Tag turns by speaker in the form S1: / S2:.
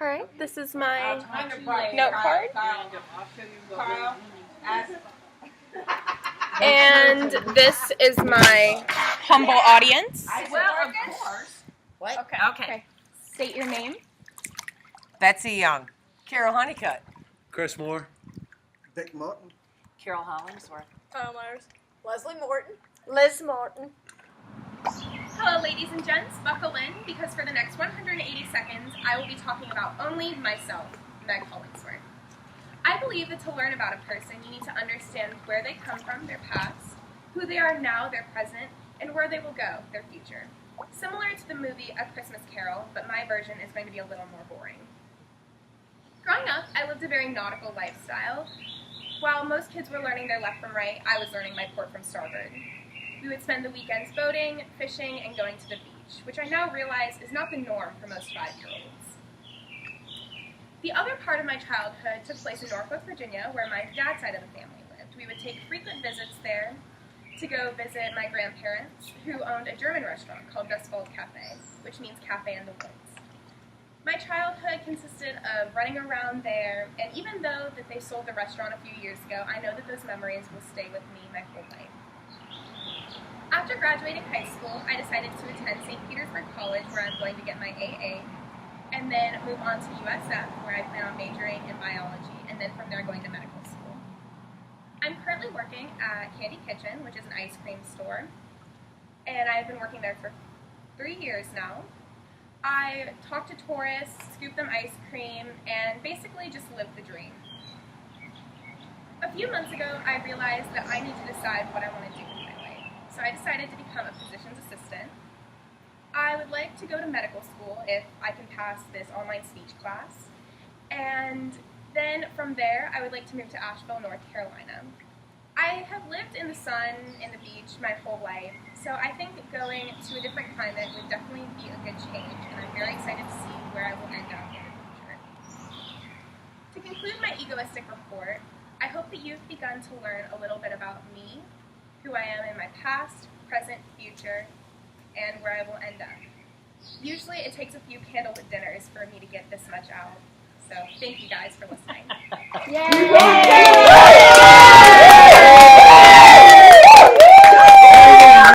S1: Alright, this is my note card. And this is my humble audience.
S2: Well, of course.
S3: What?
S2: Okay.
S1: State your name.
S3: Betsy Young. Carol Honeycutt.
S4: Chris Moore.
S5: Dick Martin.
S6: Carol Hollingsworth.
S7: Kyle Myers.
S6: Leslie Morton.
S7: Liz Martin.
S1: Hello, ladies and gents. Buckle in, because for the next 180 seconds, I will be talking about only myself, Meg Hollingsworth. I believe that to learn about a person, you need to understand where they come from, their past, who they are now, their present, and where they will go, their future. Similar to the movie A Christmas Carol, but my version is going to be a little more boring. Growing up, I lived a very nautical lifestyle. While most kids were learning their left from right, I was learning my port from starboard. We would spend the weekends boating, fishing, and going to the beach, which I now realize is not the norm for most 5-year-olds. The other part of my childhood took place in Norfolk, Virginia, where my dad's side of the family lived. We would take frequent visits there to go visit my grandparents, who owned a German restaurant called Westfold Cafe, which means cafe in the woods. My childhood consisted of running around there, and even though that they sold the restaurant a few years ago, I know that those memories will stay with me my whole life. After graduating high school, I decided to attend St. Petersburg College, where I'm going to get my AA, and then move on to USF, where I plan on majoring in biology, and then from there going to medical school. I'm currently working at Candy Kitchen, which is an ice cream store, and I've been working there for 3 years now. I talk to tourists, scoop them ice cream, and basically just live the dream. A few months ago, I realized that I need to decide what I want to do with my life. So I decided to become a physician's assistant. I would like to go to medical school if I can pass this online speech class. And then from there, I would like to move to Asheville, North Carolina. I have lived in the sun, in the beach, my whole life, so I think going to a different climate would definitely be a good change, and I'm very excited to see where I will end up in the future. To conclude my egoistic report, I hope that you've begun to learn a little bit about me, who I am in my past, present, future, and where I will end up. Usually it takes a few candlelit dinners for me to get this much out, so thank you guys for listening.
S7: Yay!